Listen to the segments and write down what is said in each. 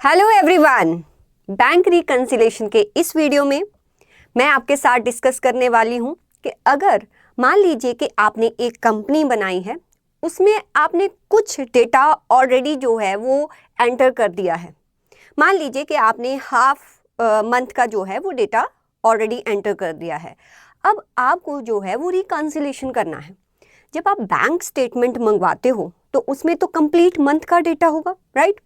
Hello everyone, bank reconciliation के इस video में मैं आपके साथ डिस्कस करने वाली हूं कि अगर मान लीजिए कि आपने एक कंपनी बनाई है, उसमें आपने कुछ डेटा ऑलरेडी जो है वो एंटर कर दिया है। मान लीजिए कि आपने हाफ मंथ का जो है वो डेटा ऑलरेडी एंटर कर दिया है। अब आपको जो है वो रिकंसिलेशन करना है। जब आप बैंक स्टेटमेंट मंगवाते हो तो उसमें तो कंप्लीट मंथ का डेटा होगा, राइट?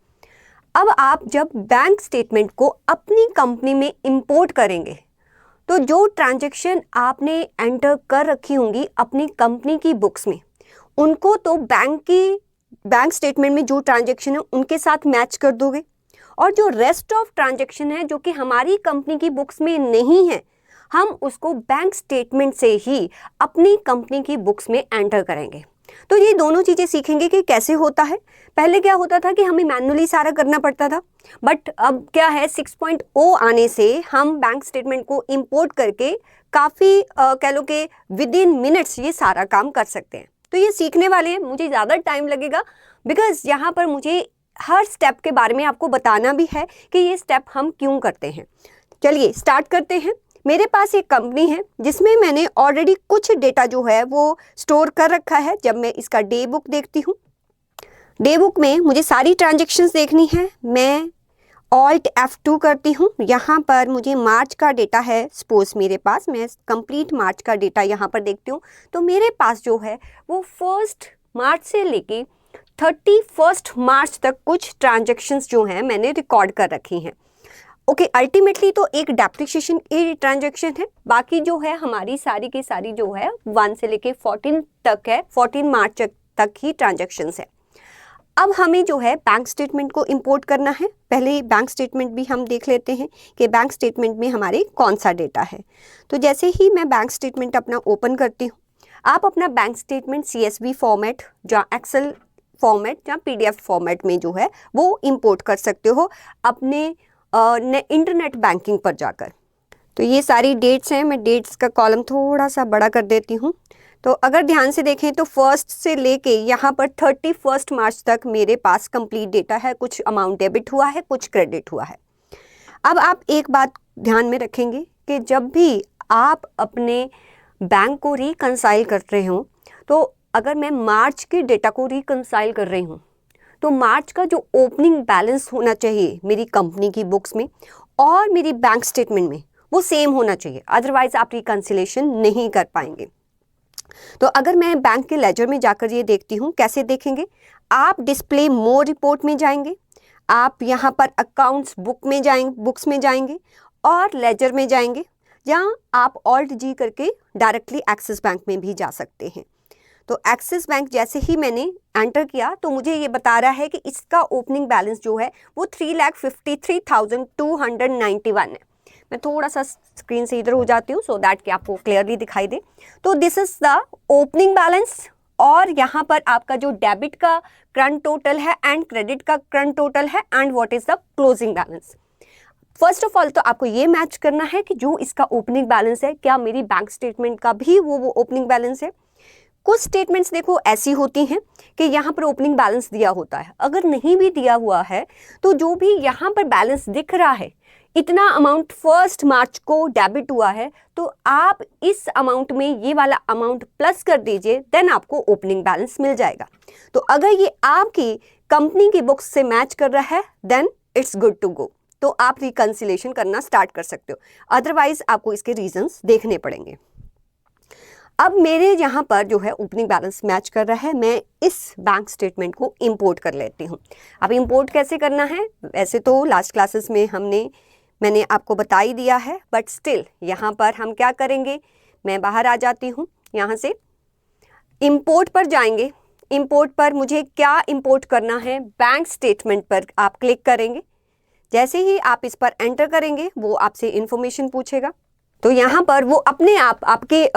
अब आप जब बैंक स्टेटमेंट को अपनी कंपनी में इंपोर्ट करेंगे तो जो ट्रांजैक्शन आपने एंटर कर रखी होंगी अपनी कंपनी की बुक्स में, उनको तो बैंक स्टेटमेंट में जो ट्रांजैक्शन है उनके साथ मैच कर दोगे, और जो रेस्ट ऑफ ट्रांजैक्शन है जो कि हमारी कंपनी की बुक्स में नहीं है, हम उसको बैंक स्टेटमेंट से ही अपनी कंपनी की बुक्स में एंटर करेंगे। तो ये दोनों चीज़ें सीखेंगे कि कैसे होता है। पहले क्या होता था कि हमें मैन्युअली सारा करना पड़ता था, बट अब क्या है 6.0 आने से हम बैंक स्टेटमेंट को इंपोर्ट करके काफ़ी कह लो कि विद इन मिनट्स ये सारा काम कर सकते हैं। तो ये सीखने वाले हैं, मुझे ज़्यादा टाइम लगेगा बिकॉज यहाँ पर मुझे हर स्टेप के बारे में आपको बताना भी है कि ये स्टेप हम क्यों करते हैं। चलिए स्टार्ट करते हैं। मेरे पास एक कंपनी है जिसमें मैंने ऑलरेडी कुछ डेटा जो है वो स्टोर कर रखा है। जब मैं इसका डे बुक देखती हूँ, डे बुक में मुझे सारी ट्रांजैक्शंस देखनी है। मैं ऑल्ट F2 करती हूँ। यहाँ पर मुझे मार्च का डेटा है, सपोज मेरे पास, मैं कंप्लीट मार्च का डेटा यहाँ पर देखती हूँ। तो मेरे पास जो है वो 1 मार्च से लेके 31 मार्च तक कुछ ट्रांजैक्शंस जो हैं मैंने रिकॉर्ड कर रखी हैं। ओके, अल्टीमेटली तो एक डेप्रिसिएशन की ट्रांजैक्शन है, बाकी जो है हमारी सारी की सारी जो है 1 से लेके 14 तक है, 14 मार्च तक ही ट्रांजैक्शंस है। अब हमें जो है बैंक स्टेटमेंट को इंपोर्ट करना है। पहले बैंक स्टेटमेंट भी हम देख लेते हैं कि बैंक स्टेटमेंट में हमारे कौन सा डेटा है। तो जैसे ही मैं बैंक स्टेटमेंट अपना ओपन करती हूँ, आप अपना बैंक स्टेटमेंट CSV फॉर्मेट या एक्सेल फॉर्मेट या PDF फॉर्मेट में जो है वो इंपोर्ट कर सकते हो अपने इंटरनेट बैंकिंग पर जाकर। तो ये सारी डेट्स हैं, मैं डेट्स का कॉलम थोड़ा सा बड़ा कर देती हूँ। तो अगर ध्यान से देखें तो 1 से लेके यहाँ पर 31 मार्च तक मेरे पास कंप्लीट डेटा है। कुछ अमाउंट डेबिट हुआ है, कुछ क्रेडिट हुआ है। अब आप एक बात ध्यान में रखेंगे कि जब भी आप अपने बैंक को रिकंसाइल कर रहे हो, तो अगर मैं मार्च के डेटा को रिकंसाइल कर रही हूँ तो मार्च का जो ओपनिंग बैलेंस होना चाहिए मेरी कंपनी की बुक्स में और मेरी बैंक स्टेटमेंट में वो सेम होना चाहिए, अदरवाइज आप रिकंसिलेशन नहीं कर पाएंगे। तो अगर मैं बैंक के लेजर में जाकर ये देखती हूँ, कैसे देखेंगे आप? डिस्प्ले मोर रिपोर्ट में जाएंगे, आप यहाँ पर अकाउंट्स बुक्स में जाएंगे और लेजर में जाएंगे, जहाँ आप ऑल्ट G करके डायरेक्टली एक्सिस बैंक में भी जा सकते हैं। तो एक्सिस बैंक जैसे ही मैंने एंटर किया तो मुझे ये बता रहा है कि इसका ओपनिंग बैलेंस जो है वो 3,53,291 है। मैं थोड़ा सा स्क्रीन से इधर हो जाती हूँ सो दैट कि आपको क्लियरली दिखाई दे। तो this is the opening balance, और यहाँ पर आपका जो डेबिट का करंट टोटल है एंड क्रेडिट का करंट टोटल है and what is the closing balance. First of all तो आपको ये मैच करना है कि जो इसका ओपनिंग बैलेंस है क्या मेरी बैंक स्टेटमेंट का भी वो ओपनिंग बैलेंस है। कुछ स्टेटमेंट्स देखो ऐसी होती हैं कि यहाँ पर ओपनिंग बैलेंस दिया होता है, अगर नहीं भी दिया हुआ है तो जो भी यहाँ पर बैलेंस दिख रहा है, इतना अमाउंट 1 मार्च को डेबिट हुआ है, तो आप इस अमाउंट में ये वाला अमाउंट प्लस कर दीजिए, देन आपको ओपनिंग बैलेंस मिल जाएगा। तो अगर ये आपकी कंपनी की बुक्स से मैच कर रहा है then it's good to go, तो आप रिकंसिलेशन करना स्टार्ट कर सकते हो, अदरवाइज आपको इसके रीजंस देखने पड़ेंगे। अब मेरे यहाँ पर जो है ओपनिंग बैलेंस मैच कर रहा है, मैं इस बैंक स्टेटमेंट को इंपोर्ट कर लेती हूँ। अब इंपोर्ट कैसे करना है वैसे तो लास्ट क्लासेस में मैंने आपको बता ही दिया है, बट स्टिल यहाँ पर हम क्या करेंगे, मैं बाहर आ जाती हूँ, यहाँ से इंपोर्ट पर जाएंगे। इंपोर्ट पर मुझे क्या इंपोर्ट करना है, बैंक स्टेटमेंट पर आप क्लिक करेंगे। जैसे ही आप इस पर एंटर करेंगे वो आपसे इंफॉर्मेशन पूछेगा, तो यहाँ पर वो अपने आप आपके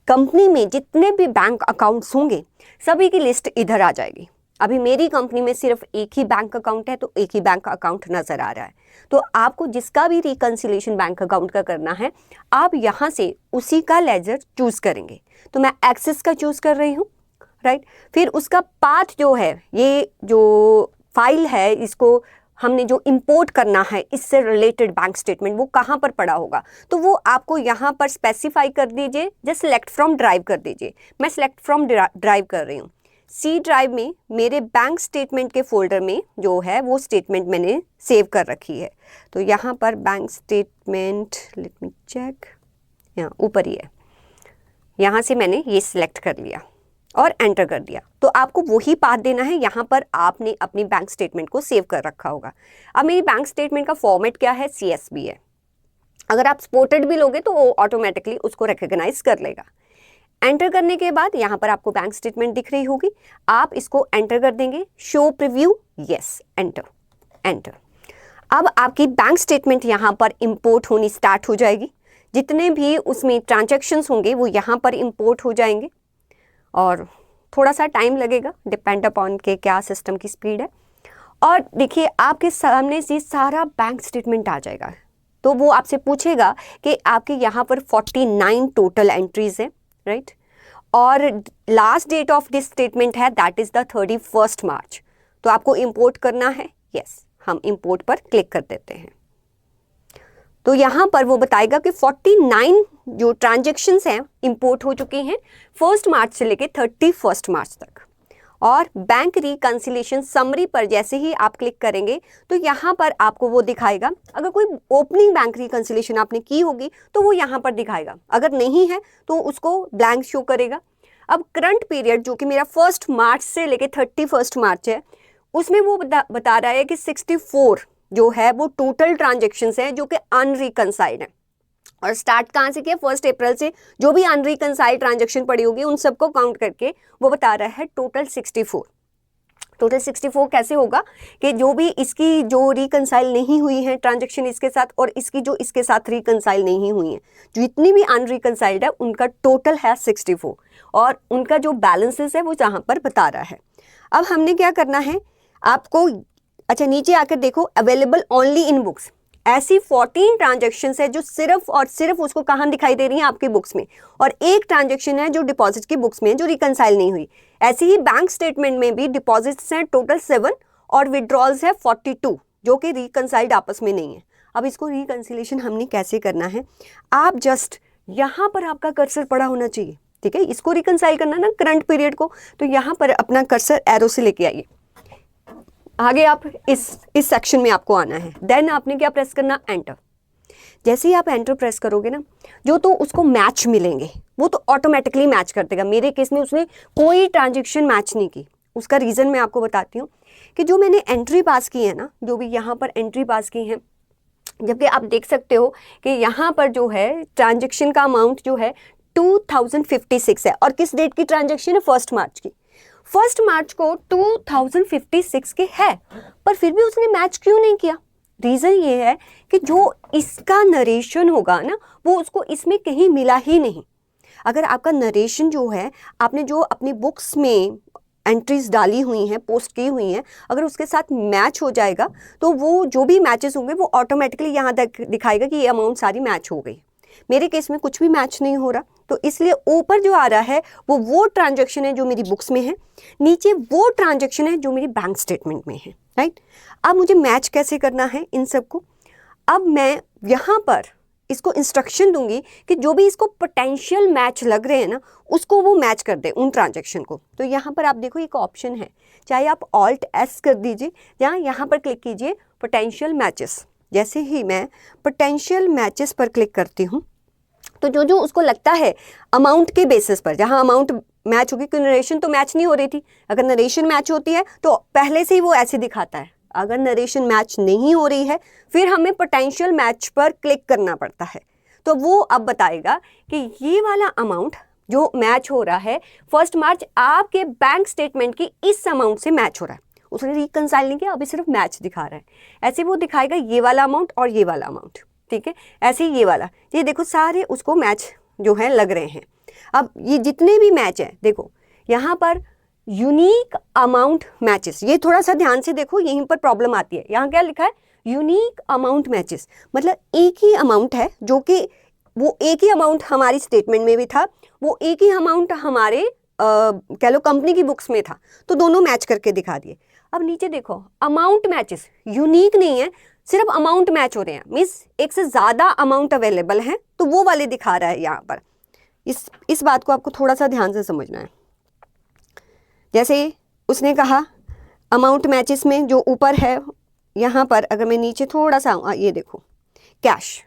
कंपनी में जितने भी बैंक अकाउंट्स होंगे सभी की लिस्ट इधर आ जाएगी। अभी मेरी कंपनी में सिर्फ एक ही बैंक अकाउंट है तो एक ही बैंक अकाउंट नज़र आ रहा है। तो आपको जिसका भी रिकंसिलेशन बैंक अकाउंट का करना है, आप यहाँ से उसी का लेजर चूज़ करेंगे। तो मैं एक्सिस का चूज़ कर रही हूँ, राइट। फिर उसका पाथ जो है, ये जो फाइल है इसको हमने जो इंपोर्ट करना है इससे रिलेटेड बैंक स्टेटमेंट वो कहाँ पर पड़ा होगा, तो वो आपको यहाँ पर स्पेसिफाई कर दीजिए। जस्ट सिलेक्ट फ्रॉम ड्राइव कर दीजिए। मैं सिलेक्ट फ्रॉम ड्राइव कर रही हूँ। सी ड्राइव में मेरे बैंक स्टेटमेंट के फोल्डर में जो है वो स्टेटमेंट मैंने सेव कर रखी है। तो यहाँ पर bank statement, let me check, यहाँ ऊपर ही है। यहाँ से मैंने ये सिलेक्ट कर लिया और एंटर कर दिया। तो आपको वही पाथ देना है, यहाँ पर आपने अपनी बैंक स्टेटमेंट को सेव कर रखा होगा। अब मेरी बैंक स्टेटमेंट का फॉर्मेट क्या है, CSV है। अगर आप स्पोर्टेड भी लोगे तो वो ऑटोमेटिकली उसको रिकॉग्नाइज कर लेगा। एंटर करने के बाद यहाँ पर आपको बैंक स्टेटमेंट दिख रही होगी, आप इसको एंटर कर देंगे। Show preview, yes, enter, enter. अब आपकी बैंक स्टेटमेंट यहाँ पर इंपोर्ट होनी स्टार्ट हो जाएगी। जितने भी उसमें ट्रांजैक्शंस होंगे वो यहाँ पर इंपोर्ट हो जाएंगे और थोड़ा सा टाइम लगेगा, डिपेंड अपॉन के क्या सिस्टम की स्पीड है। और देखिए आपके सामने से सारा बैंक स्टेटमेंट आ जाएगा। तो वो आपसे पूछेगा कि आपके यहाँ पर 49 टोटल एंट्रीज हैं, राइट, और last date of this statement है दैट इज द 31 मार्च। तो आपको इंपोर्ट करना है, यस, हम इंपोर्ट पर क्लिक कर देते हैं। तो यहाँ पर वो बताएगा कि 49 जो ट्रांजैक्शंस हैं इंपोर्ट हो चुकी हैं 1 मार्च से लेके 31 मार्च तक। और बैंक रिकंसिलेशन समरी पर जैसे ही आप क्लिक करेंगे तो यहाँ पर आपको वो दिखाएगा। अगर कोई ओपनिंग बैंक रिकंसिलेशन आपने की होगी तो वो यहाँ पर दिखाएगा, अगर नहीं है तो उसको ब्लैंक शो करेगा। अब करंट पीरियड जो कि मेरा 1 मार्च से लेके 31 मार्च है, उसमें वो बता रहा है कि 64 जो है वो टोटल ट्रांजेक्शन्स हैं जो कि अनरिकंसाइल्ड है। और स्टार्ट कहाँ से किया, 1 अप्रैल से जो भी अनरिकंसाइल्ड ट्रांजेक्शन पड़ी होगी उन सबको काउंट करके वो बता रहा है टोटल 64। टोटल 64 कैसे होगा कि जो भी इसकी जो रिकंसाइल नहीं हुई है ट्रांजेक्शन इसके साथ और इसकी जो इसके साथ रिकंसाइल नहीं हुई है, जो इतनी भी अनरिकंसाइल्ड है उनका टोटल है 64 और उनका जो बैलेंसेस है वो जहाँ पर बता रहा है। अब हमने क्या करना है आपको, अच्छा नीचे आकर देखो, अवेलेबल ओनली इन बुक्स। ऐसी 14 ट्रांजैक्शंस है जो सिर्फ और सिर्फ उसको कहाँ दिखाई दे रही हैं, आपकी बुक्स में, और एक ट्रांजैक्शन है जो डिपॉजिट की बुक्स में है जो रिकंसाइल नहीं हुई। ऐसे ही बैंक स्टेटमेंट में भी डिपॉजिट्स हैं टोटल 7 और विड्रॉल्स है 42 जो कि रिकंसाइल्ड आपस में नहीं है। अब इसको रिकंसिलेशन हमने कैसे करना है, आप जस्ट यहाँ पर आपका कर्सर पड़ा होना चाहिए, ठीक है। इसको रिकंसाइल करना ना करंट पीरियड को, तो यहाँ पर अपना कर्सर एरो से लेके आइए आगे। आप इस सेक्शन में आपको आना है। देन आपने क्या प्रेस करना, एंटर। जैसे ही आप एंटर प्रेस करोगे ना, जो तो उसको मैच मिलेंगे वो तो ऑटोमेटिकली मैच कर देगा। मेरे केस में उसने कोई ट्रांजैक्शन मैच नहीं की। उसका रीज़न मैं आपको बताती हूँ कि जो मैंने एंट्री पास की है ना, जो भी यहाँ पर एंट्री पास की है, जबकि आप देख सकते हो कि यहाँ पर जो है ट्रांजैक्शन का अमाउंट जो है 2056 है। और किस डेट की ट्रांजैक्शन है, 1 मार्च की। 1 मार्च को 2056 के है, पर फिर भी उसने मैच क्यों नहीं किया। रीज़न ये है कि जो इसका नरेशन होगा ना वो उसको इसमें कहीं मिला ही नहीं। अगर आपका नरेशन जो है, आपने जो अपनी बुक्स में एंट्रीज डाली हुई हैं, पोस्ट की हुई हैं, अगर उसके साथ मैच हो जाएगा तो वो जो भी मैचेस होंगे वो ऑटोमेटिकली यहाँ तक दिखाएगा कि ये अमाउंट सारी मैच हो गई। मेरे केस में कुछ भी मैच नहीं हो रहा, तो इसलिए ऊपर जो आ रहा है वो ट्रांजैक्शन है जो मेरी बुक्स में है, नीचे वो ट्रांजैक्शन है जो मेरी बैंक स्टेटमेंट में है, राइट। अब मुझे मैच कैसे करना है इन सबको, अब मैं यहाँ पर इसको इंस्ट्रक्शन दूंगी कि जो भी इसको पोटेंशियल मैच लग रहे हैं ना उसको वो मैच कर दे उन ट्रांजैक्शन को। तो यहाँ पर आप देखो एक ऑप्शन है, चाहे आप Alt+S कर दीजिए, यहाँ पर क्लिक कीजिए पोटेंशियल मैचेस। जैसे ही मैं पोटेंशियल मैचेस पर क्लिक करती हूँ तो जो जो उसको लगता है अमाउंट के बेसिस पर, जहाँ अमाउंट मैच होगी, क्योंकि नरेशन तो मैच नहीं हो रही थी। अगर नरेशन मैच होती है तो पहले से ही वो ऐसे दिखाता है। अगर नरेशन मैच नहीं हो रही है फिर हमें पोटेंशियल मैच पर क्लिक करना पड़ता है। तो वो अब बताएगा कि ये वाला अमाउंट जो मैच हो रहा है 1 मार्च आपके बैंक स्टेटमेंट की इस अमाउंट से मैच हो रहा है। उसने रिकंसाइल नहीं किया, अभी सिर्फ मैच दिखा रहा है। ऐसे वो दिखाएगा ये वाला अमाउंट और ये वाला अमाउंट, ठीक है। ऐसे ही ये वाला, ये देखो सारे उसको मैच जो है लग रहे हैं। अब ये जितने भी मैच हैं, देखो यहाँ पर यूनिक अमाउंट मैचेस, ये थोड़ा सा ध्यान से देखो, यहीं पर प्रॉब्लम आती है। यहाँ क्या लिखा है, यूनिक अमाउंट मैचेस, मतलब एक ही अमाउंट है जो कि वो एक ही अमाउंट हमारी स्टेटमेंट में भी था, वो एक ही अमाउंट हमारे कह लो कंपनी की बुक्स में था, तो दोनों मैच करके दिखा दिए। अब नीचे देखो अमाउंट मैचेस, यूनिक नहीं है, सिर्फ अमाउंट मैच हो रहे हैं, मीन्स एक से ज़्यादा अमाउंट अवेलेबल है, तो वो वाले दिखा रहा है यहाँ पर। इस बात को आपको थोड़ा सा ध्यान से समझना है। जैसे उसने कहा अमाउंट मैचेस में जो ऊपर है, यहाँ पर अगर मैं नीचे थोड़ा सा ये देखो कैश।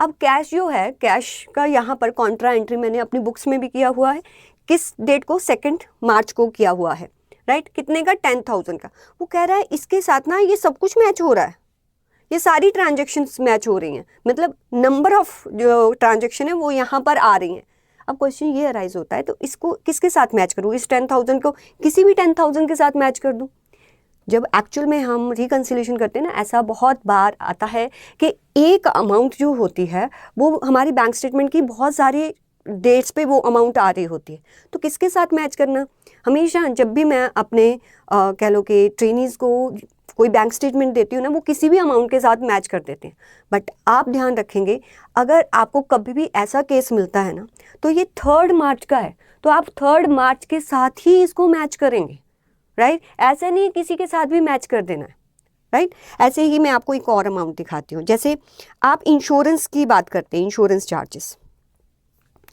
अब कैश जो है, कैश का यहाँ पर कॉन्ट्रा एंट्री मैंने अपनी बुक्स में भी किया हुआ है। किस डेट को? 2 मार्च को किया हुआ है, राइट। कितने का? 10,000 का। वो कह रहा है इसके साथ ना ये सब कुछ मैच हो रहा है, ये सारी ट्रांजेक्शन्स मैच हो रही हैं, मतलब नंबर ऑफ जो ट्रांजेक्शन है वो यहाँ पर आ रही हैं। अब क्वेश्चन ये अराइज होता है, तो इसको किसके साथ मैच करूँ? इस 10,000 को किसी भी 10,000 के साथ मैच कर दूँ? जब एक्चुअल में हम रिकन्सिलिएशन करते हैं ना, ऐसा बहुत बार आता है कि एक अमाउंट जो होती है वो हमारी बैंक स्टेटमेंट की बहुत सारी डेट्स पे वो अमाउंट आ रही होती है, तो किसके साथ मैच करना? हमेशा जब भी मैं अपने कह लो कि ट्रेनीज़ को कोई बैंक स्टेटमेंट देती हूँ ना, वो किसी भी अमाउंट के साथ मैच कर देते हैं। बट आप ध्यान रखेंगे, अगर आपको कभी भी ऐसा केस मिलता है ना, तो ये 3 मार्च का है, तो आप 3 मार्च के साथ ही इसको मैच करेंगे, राइट। ऐसा नहीं किसी के साथ भी मैच कर देना है, राइट। ऐसे ही मैं आपको एक और अमाउंट दिखाती हूँ। जैसे आप इंश्योरेंस की बात करते हैं, इंश्योरेंस चार्जेस,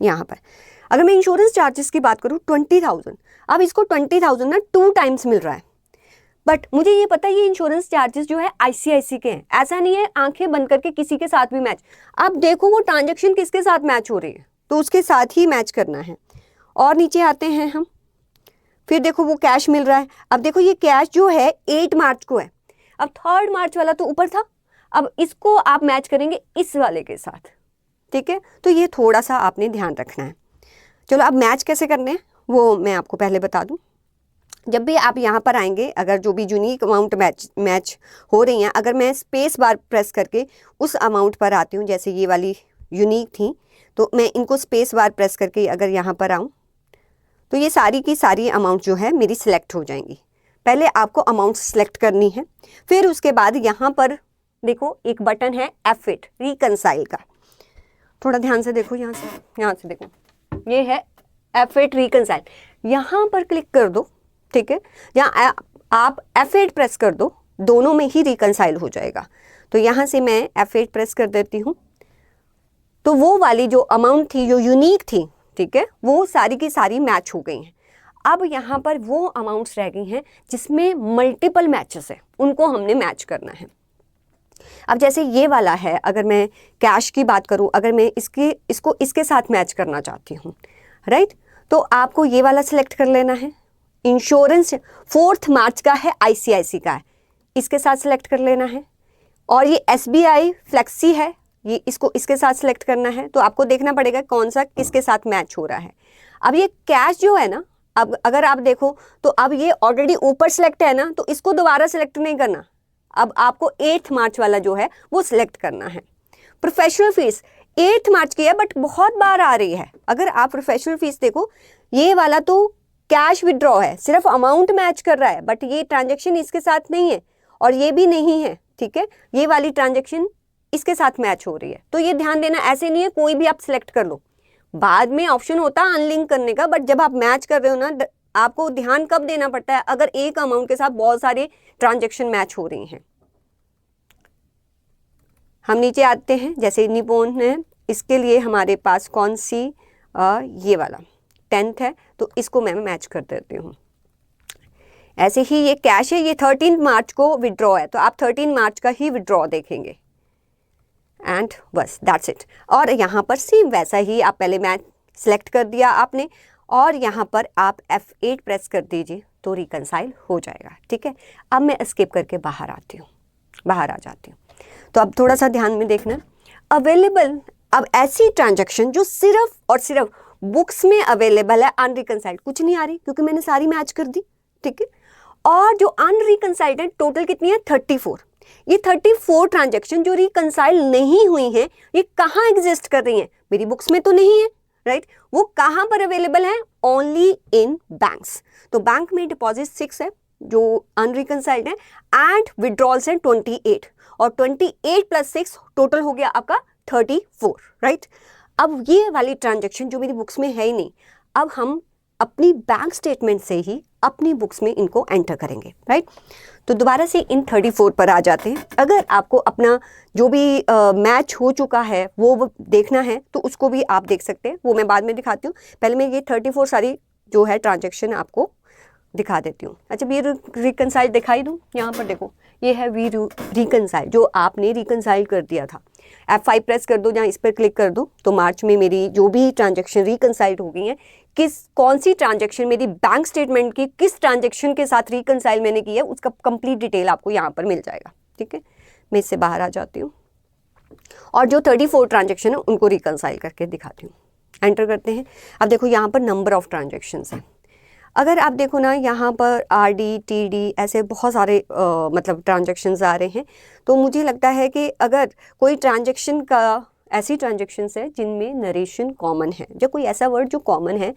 यहाँ पर अगर मैं इंश्योरेंस चार्जेस की बात करूँ 20,000, अब इसको 20,000 ना 2 टाइम्स मिल रहा है, बट मुझे ये पता है ये इंश्योरेंस चार्जेस जो है आईसीआईसी के हैं, ऐसा नहीं है आंखें बंद करके किसी के साथ भी मैच। अब देखो वो ट्रांजैक्शन किसके साथ मैच हो रही है, तो उसके साथ ही मैच करना है। और नीचे आते हैं हम, फिर देखो वो कैश मिल रहा है। अब देखो ये कैश जो है 8 मार्च को है, अब 3 मार्च वाला तो ऊपर था, अब इसको आप मैच करेंगे इस वाले के साथ, ठीक है। तो ये थोड़ा सा आपने ध्यान रखना है। चलो अब मैच कैसे करने हैं वो मैं आपको पहले बता दूं। जब भी आप यहाँ पर आएंगे, अगर जो भी यूनिक अमाउंट मैच हो रही हैं, अगर मैं स्पेस बार प्रेस करके उस अमाउंट पर आती हूँ, जैसे ये वाली यूनिक थी, तो मैं इनको स्पेस बार प्रेस करके अगर यहाँ पर आऊँ तो ये सारी की सारी अमाउंट जो है मेरी सिलेक्ट हो जाएंगी। पहले आपको अमाउंट सेलेक्ट करनी है, फिर उसके बाद यहाँ पर देखो एक बटन है F8 रिकनसाइल का, थोड़ा ध्यान से देखो, यहाँ से देखो, ये है F8 रिकनसाइल, यहाँ पर क्लिक कर दो, ठीक है। यहाँ आप F8 प्रेस कर दो, दोनों में ही रिकनसाइल हो जाएगा। तो यहाँ से मैं F8 प्रेस कर देती हूँ, तो वो वाली जो अमाउंट थी जो यूनिक थी, ठीक है, वो सारी की सारी मैच हो गई हैं। अब यहाँ पर वो अमाउंट्स रह गई हैं जिसमें मल्टीपल मैचेस है, उनको हमने मैच करना है। अब जैसे ये वाला है, अगर मैं कैश की बात करूँ, अगर मैं इसको इसके साथ मैच करना चाहती हूँ, राइट, तो आपको ये वाला सिलेक्ट कर लेना है। इंश्योरेंस 4 मार्च का है, आईसीआईसी का है, इसके साथ सिलेक्ट कर लेना है। और ये एसबीआई फ्लेक्सी है, ये इसको इसके साथ सिलेक्ट करना है। तो आपको देखना पड़ेगा कौन सा किसके साथ मैच हो रहा है। अब ये कैश जो है ना, अब अगर आप देखो तो अब ये ऑलरेडी ऊपर सेलेक्ट है ना, तो इसको दोबारा सेलेक्ट नहीं करना, अब आपको 8 मार्च वाला जो है वो सिलेक्ट करना है। प्रोफेशनल फीस 8 मार्च की है बट बहुत बार आ रही है। अगर आप प्रोफेशनल फीस देखो, ये वाला तो कैश विड्रॉ है, सिर्फ अमाउंट मैच कर रहा है, बट ये ट्रांजैक्शन इसके साथ नहीं है और ये भी नहीं है, ठीक है। ये वाली ट्रांजैक्शन इसके साथ मैच हो रही है, तो ये ध्यान देना, ऐसे नहीं है कोई भी आप सिलेक्ट कर लो, बाद में ऑप्शन होता है अनलिंक करने का, बट जब आप मैच कर रहे हो ना, आपको ध्यान कब देना पड़ता है, अगर एक अमाउंट के साथ बहुत सारे ट्रांजैक्शन मैच हो रही हैं। हम नीचे आते हैं, जैसे निपोन है, इसके लिए हमारे पास कौन सी ये वाला 10th है, तो इसको मैं मैच कर देती हूँ। ऐसे ही ये कैश है, ये 13 मार्च को विड्रॉ है, तो आप 13 मार्च का ही विड्रॉ देखेंगे एंड बस दैट्स इट। और यहाँ पर सेम वैसा ही, आप पहले मैच सेलेक्ट कर दिया आपने और यहाँ पर आप F8 प्रेस कर दीजिए तो रिकनसाइल हो जाएगा, ठीक है। अब मैं एस्केप करके बाहर आ जाती हूँ। तो अब थोड़ा सा ध्यान में देखना, अवेलेबल, अब ऐसी ट्रांजैक्शन जो सिर्फ और सिर्फ बुक्स में अवेलेबल है, अनरिकनसाइल्ड कुछ नहीं आ रही क्योंकि मैंने सारी मैच कर दी, ठीक है। और जो अनरिकनसाइल्ड है टोटल कितनी है 34। ये 34 ट्रांजैक्शन जो रिकनसाइल नहीं हुई हैं, ये कहाँ एग्जिस्ट कर रही हैं, मेरी बुक्स में तो नहीं है, राइट। वो कहाँ पर अवेलेबल है, ओनली इन बैंक्स। तो बैंक में डिपॉजिट 6 है जो अनरिकनसाइल्ड है एंड विड्रॉल्स हैं 28, और 28 + 6 टोटल हो गया आपका 34, राइट। अब ये वाली ट्रांजैक्शन जो मेरी बुक्स में है ही नहीं, अब हम अपनी बैंक स्टेटमेंट से ही अपनी बुक्स में इनको एंटर करेंगे, राइट। तो दोबारा से इन 34 पर आ जाते हैं। अगर आपको अपना जो भी मैच हो चुका है वो देखना है तो उसको भी आप देख सकते हैं, वो मैं बाद में दिखाती हूँ। पहले मैं ये 34 सारी जो है ट्रांजेक्शन आपको दिखा देती हूँ। अच्छा, वी रिकनसाइल दिखाई दूँ? यहाँ पर देखो, ये है वी रिकनसाइल, जो आपने रिकनसाइल कर दिया था। F5 प्रेस कर दो, जहाँ इस पर क्लिक कर दो, तो मार्च में मेरी जो भी ट्रांजेक्शन रिकनसाइल हो गई हैं, कौन सी ट्रांजेक्शन मेरी बैंक स्टेटमेंट की किस ट्रांजेक्शन के साथ रिकनसाइल मैंने की है, उसका कंप्लीट डिटेल आपको यहाँ पर मिल जाएगा, ठीक है। मैं इससे बाहर आ जाती हूँ और जो 34 ट्रांजेक्शन है उनको रिकनसाइल करके दिखाती हूँ। एंटर करते हैं। अब देखो यहाँ पर नंबर ऑफ ट्रांजेक्शन्स हैं। अगर आप देखो ना, यहाँ पर RD TD ऐसे बहुत सारे मतलब ट्रांजेक्शन्स आ रहे हैं। तो मुझे लगता है कि अगर कोई ट्रांजेक्शन का ऐसी ट्रांजेक्शन्स है जिनमें नरेशन कॉमन है, या कोई ऐसा वर्ड जो कॉमन है,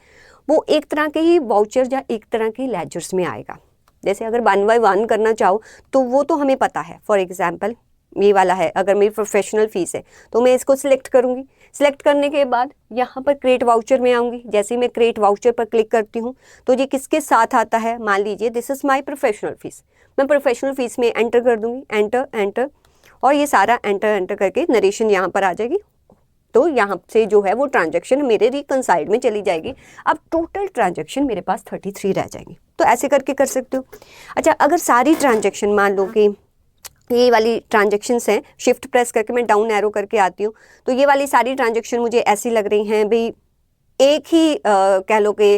वो एक तरह के ही वाउचर या एक तरह के लेजर्स में आएगा। जैसे अगर 1 by 1 करना चाहो तो वो तो हमें पता है। फॉर एग्जाम्पल ये वाला है, अगर मेरी प्रोफेशनल फ़ीस है तो मैं इसको सिलेक्ट करूँगी। सिलेक्ट करने के बाद यहाँ पर क्रिएट वाउचर में आऊँगी। जैसे ही मैं क्रिएट वाउचर पर क्लिक करती हूँ तो ये किसके साथ आता है, मान लीजिए this is my professional fees. मैं प्रोफेशनल फ़ीस में एंटर कर दूँगी, एंटर एंटर, और ये सारा एंटर एंटर करके नरेशन यहाँ पर आ जाएगी। तो यहाँ से जो है वो ट्रांजेक्शन मेरे रिकनसाइल्ड में चली जाएगी। अब टोटल ट्रांजेक्शन मेरे पास 33 रह जाएंगी। तो ऐसे करके कर सकते हो। अच्छा, अगर सारी ट्रांजेक्शन मान लो कि ये वाली ट्रांजेक्शन्स हैं, शिफ्ट प्रेस करके मैं डाउन एरो करके आती हूँ, तो ये वाली सारी ट्रांजेक्शन मुझे ऐसी लग रही हैं भाई एक ही कह लो कि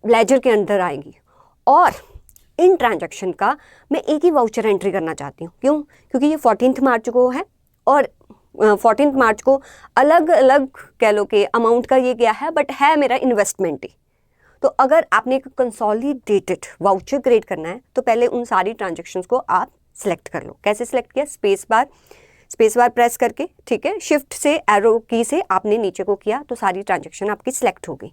लेजर के अंदर आएंगी, और इन ट्रांजेक्शन का मैं एक ही वाउचर एंट्री करना चाहती हूँ। क्यों? क्योंकि ये 14 मार्च को है और 14 मार्च को अलग अलग कह लो कि अमाउंट का ये गया है, बट है मेरा इन्वेस्टमेंट ही। तो अगर आपने एक कंसोलिडेटेड वाउचर क्रिएट करना है तो पहले उन सारी ट्रांजेक्शन्स को आप सिलेक्ट कर लो। कैसे सिलेक्ट किया? स्पेस बार प्रेस करके, ठीक है। शिफ्ट से एरो की से आपने नीचे को किया तो सारी ट्रांजेक्शन आपकी सिलेक्ट हो गई।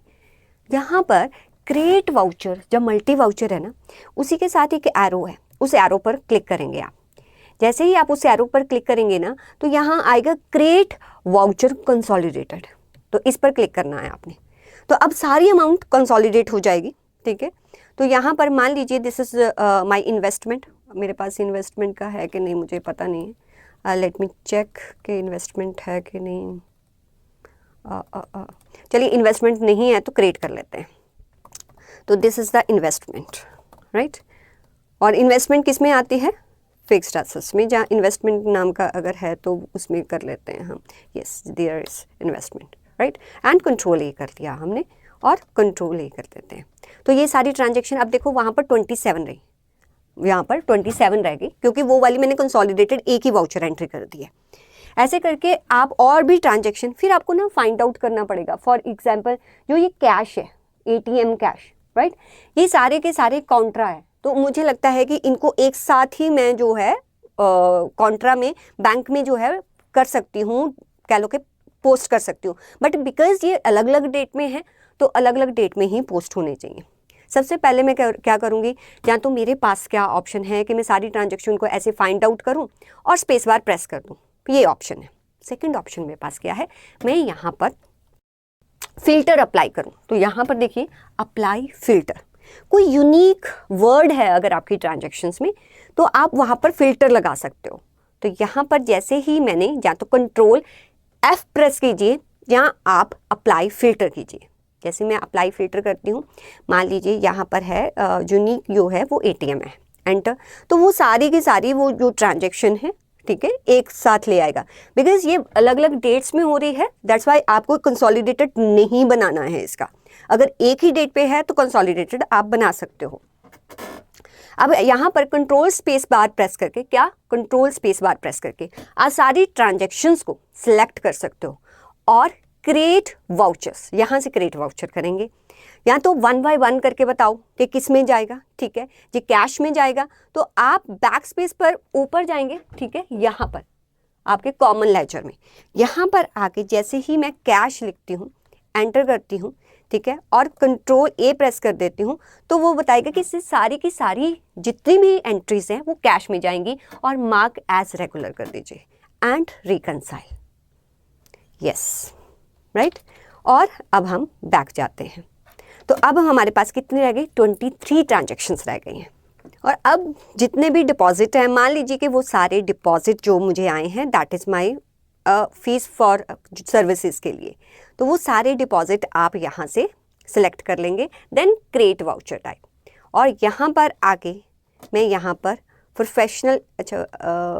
यहाँ पर क्रिएट वाउचर, जब मल्टी वाउचर है ना, उसी के साथ एक एरो है, उस एरो पर क्लिक करेंगे आप। जैसे ही आप उस एरो पर क्लिक करेंगे ना, तो यहाँ आएगा क्रिएट वाउचर कंसोलिडेटेड, तो इस पर क्लिक करना है आपने। तो अब सारी अमाउंट कंसोलिडेट हो जाएगी, ठीक है। तो यहाँ पर मान लीजिए दिस इज़ माय इन्वेस्टमेंट। मेरे पास इन्वेस्टमेंट का है कि नहीं मुझे पता नहीं है। लेट मी चेक कि इन्वेस्टमेंट है कि नहीं। चलिए, इन्वेस्टमेंट नहीं है तो क्रिएट कर लेते हैं। तो this is the investment, right. और इन्वेस्टमेंट किस में आती है? फिक्स्ड एसेट्स में। जहाँ इन्वेस्टमेंट नाम का अगर है तो उसमें कर लेते हैं हम। Yes, there is investment, right. And control A कर दिया हमने, और कंट्रोल ए कर देते हैं। तो ये सारी ट्रांजेक्शन, अब देखो वहाँ पर 27 रही, यहाँ पर 27 रह गई, क्योंकि वो वाली मैंने कंसोलिडेटेड एक ही वाउचर एंट्री कर दी है। ऐसे करके आप और भी ट्रांजेक्शन फिर आपको ना फाइंड आउट करना पड़ेगा। फॉर एग्जांपल जो ये कैश है, ATM कैश, राइट, ये सारे के सारे कॉन्ट्रा है। तो मुझे लगता है कि इनको एक साथ ही मैं जो है कॉन्ट्रा में बैंक में जो है कर सकती हूँ, कह लो कि पोस्ट कर सकती हूँ। बट बिकॉज ये अलग अलग डेट में है तो अलग अलग डेट में ही पोस्ट होने चाहिए। सबसे पहले मैं क्या करूँगी, या तो मेरे पास क्या ऑप्शन है कि मैं सारी ट्रांजेक्शन को ऐसे फाइंड आउट करूँ और स्पेस बार प्रेस कर दूँ, ये ऑप्शन है। सेकंड ऑप्शन मेरे पास क्या है, मैं यहाँ पर फिल्टर अप्लाई करूँ। तो यहाँ पर देखिए अप्लाई फिल्टर, कोई यूनिक वर्ड है अगर आपकी ट्रांजेक्शन्स में तो आप वहाँ पर फिल्टर लगा सकते हो। तो यहाँ पर जैसे ही मैंने या तो कंट्रोल F प्रेस कीजिए या आप अप्लाई फिल्टर कीजिए। जैसे मैं अप्लाई फिल्टर करती हूँ, मान लीजिए यहाँ पर है यूनिक जो है वो ATM है, एंटर। तो वो सारी की सारी वो जो ट्रांजेक्शन है, ठीक है, एक साथ ले आएगा। बिकॉज ये अलग अलग डेट्स में हो रही है, दैट्स वाई आपको कंसोलिडेटेड नहीं बनाना है इसका। अगर एक ही डेट पे है तो कंसोलिडेटेड आप बना सकते हो। अब यहाँ पर कंट्रोल स्पेस बार प्रेस करके, क्या कंट्रोल स्पेस बार प्रेस करके आप सारी ट्रांजेक्शन्स को सिलेक्ट कर सकते हो और क्रिएट वाउचर्स, यहाँ से क्रिएट वाउचर करेंगे। या तो 1 by 1 करके बताओ कि किस में जाएगा, ठीक है। ये कैश में जाएगा तो आप बैक स्पेस पर ऊपर जाएंगे, ठीक है, यहाँ पर आपके कॉमन लेजर में। यहाँ पर आके जैसे ही मैं कैश लिखती हूँ, एंटर करती हूँ, ठीक है, और कंट्रोल A प्रेस कर देती हूँ, तो वो बताएगा कि इससे सारी की सारी जितनी भी एंट्रीज हैं वो कैश में जाएंगी और मार्क एज रेगुलर कर दीजिए एंड रिकनसाइल। Yes, right. और अब हम बैक जाते हैं। तो अब हमारे पास कितनी रह गई, 23 ट्रांजेक्शन्स रह गई हैं। और अब जितने भी डिपॉजिट हैं, मान लीजिए कि वो सारे डिपॉजिट जो मुझे आए हैं that is my fees for services के लिए, तो वो सारे डिपॉजिट आप यहाँ से सिलेक्ट कर लेंगे, देन क्रिएट वाउचर टाइप। और यहाँ पर आके मैं यहाँ पर प्रोफेशनल,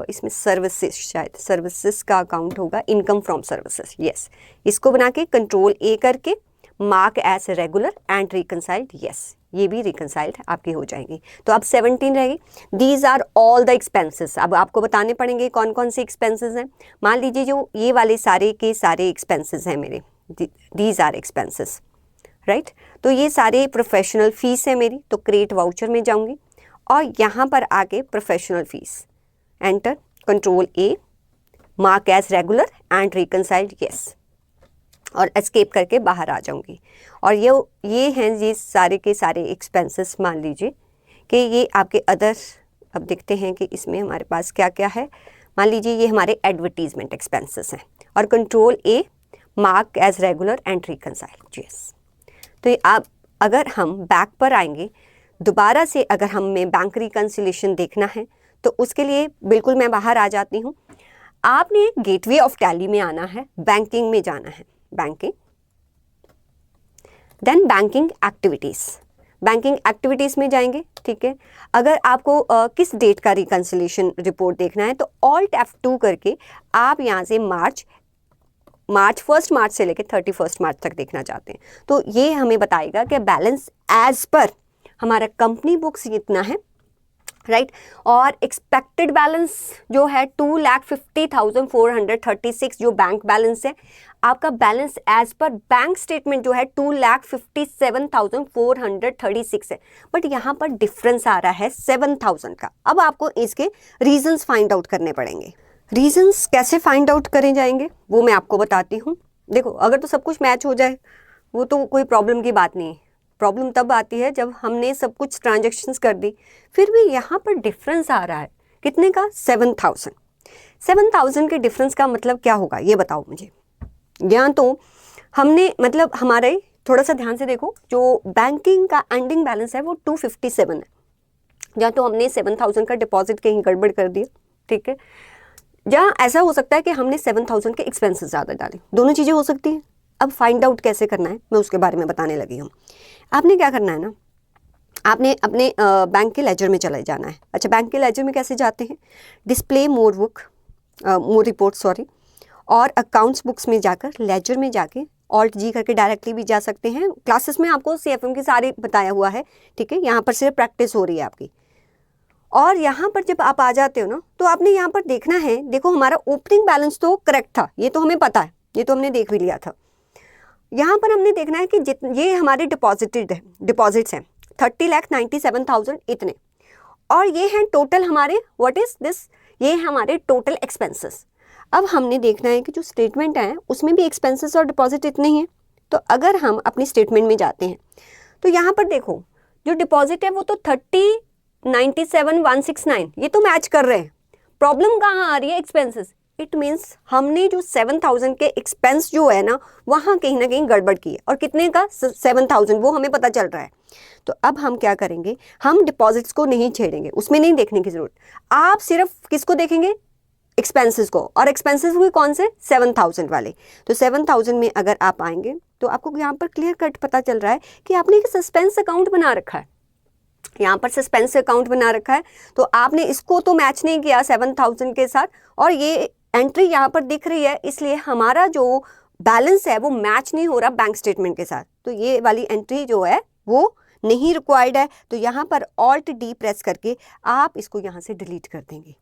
इसमें सर्विसेज, शायद सर्विसेज का अकाउंट होगा, इनकम फ्रॉम सर्विसेज, यस, इसको बना के कंट्रोल ए करके mark as regular and reconciled, yes, ये भी रिकनसाइल्ड आपकी हो जाएंगी। तो अब 17 रहेगी। These are all the expenses. अब आपको बताने पड़ेंगे कौन कौन से एक्सपेंसेस हैं। मान लीजिए जो ये वाले सारे के सारे एक्सपेंसेस हैं मेरे, दीज आर एक्सपेंसेस, राइट। तो ये सारे प्रोफेशनल फीस है मेरी, तो क्रिएट वाउचर में जाऊंगी और यहाँ पर आके professional fees, enter, control A, mark as regular and reconciled, yes, और एस्केप करके बाहर आ जाऊंगी। और ये हैं ये सारे के सारे एक्सपेंसेस। मान लीजिए कि ये आपके अदर, अब देखते हैं कि इसमें हमारे पास क्या क्या है। मान लीजिए ये हमारे एडवर्टीजमेंट एक्सपेंसेस हैं और control A, mark as regular and reconciled, yes. तो आप अगर हम बैक पर आएंगे दोबारा से, अगर हमें बैंक रिकन्सिलेशन देखना है तो उसके लिए बिल्कुल मैं बाहर आ जाती हूँ। आपने गेटवे ऑफ टैली में आना है, बैंकिंग में जाना है, banking, then banking activities, banking activities में जाएंगे, ठीक है। अगर आपको किस डेट का रिकन्सिलेशन रिपोर्ट देखना है तो ऑल्ट F2 करके आप यहाँ से मार्च 1 मार्च से लेकर 31 मार्च तक देखना चाहते हैं, तो ये हमें बताएगा कि बैलेंस एज पर हमारा कंपनी बुक्स इतना है, राइट। और एक्सपेक्टेड बैलेंस जो है 2,50,436 जो बैंक बैलेंस है, आपका balance as per bank statement जो है 2,57,436 है, बट यहाँ पर डिफरेंस आ रहा है 7,000 का। अब आपको इसके रीजंस फाइंड आउट करने पड़ेंगे। रीजंस कैसे फाइंड आउट करे जाएंगे वो मैं आपको बताती हूँ। देखो, अगर तो सब कुछ मैच हो जाए वो तो कोई प्रॉब्लम की बात नहीं है। प्रॉब्लम तब आती है जब हमने सब कुछ ट्रांजैक्शंस कर दी, फिर भी यहाँ पर डिफरेंस आ रहा है कितने का, 7,000। 7,000 के डिफरेंस का मतलब क्या होगा ये बताओ मुझे। या तो हमने, मतलब हमारे, थोड़ा सा ध्यान से देखो, जो बैंकिंग का एंडिंग बैलेंस है वो 257 है, या तो हमने 7,000 का डिपॉजिट कहीं गड़बड़ कर दिया, ठीक है, या ऐसा हो सकता है कि हमने 7,000 के एक्सपेंसेस ज़्यादा डाले, दोनों चीज़ें हो सकती हैं। अब फाइंड आउट कैसे करना है मैं उसके बारे में बताने लगी हूँ। आपने क्या करना है ना, आपने अपने बैंक के लेजर में चले जाना है। अच्छा, बैंक के लेजर में कैसे जाते हैं, डिस्प्ले मोर रिपोर्ट सॉरी, और अकाउंट्स बुक्स में जाकर लेजर में जाके ऑल्ट जी करके डायरेक्टली भी जा सकते हैं। क्लासेस में आपको CFM के सारे बताया हुआ है, ठीक है, यहाँ पर सिर्फ प्रैक्टिस हो रही है आपकी। और यहाँ पर जब आप आ जाते हो ना तो आपने यहाँ पर देखना है, देखो हमारा ओपनिंग बैलेंस तो करेक्ट था, ये तो हमें पता है, ये तो हमने देख भी लिया था। यहाँ पर हमने देखना है कि ये हमारे डिपॉजिट्स हैं 30,97,000 इतने, और ये हैं टोटल हमारे, व्हाट इज दिस, ये है हमारे टोटल एक्सपेंसेस। अब हमने देखना है कि जो स्टेटमेंट है उसमें भी एक्सपेंसेस और डिपॉजिट इतने ही हैं। तो अगर हम अपनी स्टेटमेंट में जाते हैं तो यहाँ पर देखो जो डिपॉजिट है वो तो 30,97,169, ये तो मैच कर रहे हैं। प्रॉब्लम कहाँ आ रही है, एक्सपेंसेस। इट मीन्स हमने जो 7,000 के एक्सपेंस जो है ना वहाँ कहीं ना कहीं गड़बड़ की है, और कितने का, 7,000, वो हमें पता चल रहा है। तो अब हम क्या करेंगे, हम डिपॉजिट्स को नहीं छेड़ेंगे, उसमें नहीं देखने की जरूरत। आप सिर्फ किसको देखेंगे, एक्सपेंसेस को, और एक्सपेंसेस भी कौन से, 7,000 वाले। तो 7,000 में अगर आप आएंगे तो आपको यहाँ पर क्लियर कट पता चल रहा है कि आपने एक सस्पेंस अकाउंट बना रखा है, यहाँ पर सस्पेंस अकाउंट बना रखा है। तो आपने इसको तो मैच नहीं किया 7,000 के साथ, और ये एंट्री यहाँ पर दिख रही है, इसलिए हमारा जो बैलेंस है वो मैच नहीं हो रहा बैंक स्टेटमेंट के साथ। तो ये वाली एंट्री जो है वो नहीं रिक्वायर्ड है। तो यहाँ पर ऑल्ट डी प्रेस करके आप इसको यहाँ से डिलीट कर देंगे।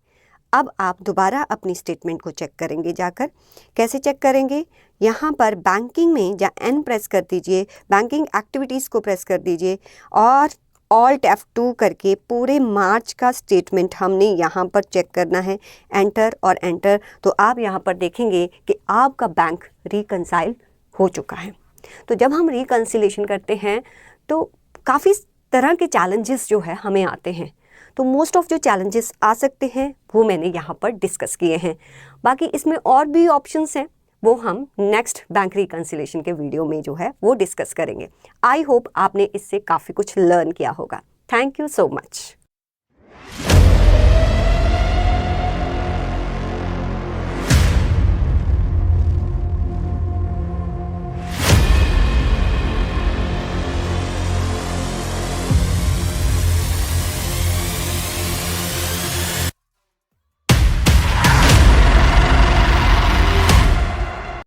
अब आप दोबारा अपनी स्टेटमेंट को चेक करेंगे जाकर। कैसे चेक करेंगे, यहाँ पर बैंकिंग में या एन प्रेस कर दीजिए, बैंकिंग एक्टिविटीज़ को प्रेस कर दीजिए, और ऑल्ट F2 करके पूरे मार्च का स्टेटमेंट हमने यहाँ पर चेक करना है, एंटर और एंटर। तो आप यहाँ पर देखेंगे कि आपका बैंक रिकंसाइल हो चुका है। तो जब हम रिकंसिलेशन करते हैं तो काफ़ी तरह के चैलेंजेस जो है हमें आते हैं। तो मोस्ट ऑफ जो चैलेंजेस आ सकते हैं वो मैंने यहाँ पर डिस्कस किए हैं। बाकी इसमें और भी ऑप्शंस हैं, वो हम नेक्स्ट बैंक रिकंसिलिएशन के वीडियो में जो है वो डिस्कस करेंगे। आई होप आपने इससे काफ़ी कुछ लर्न किया होगा। Thank you so much.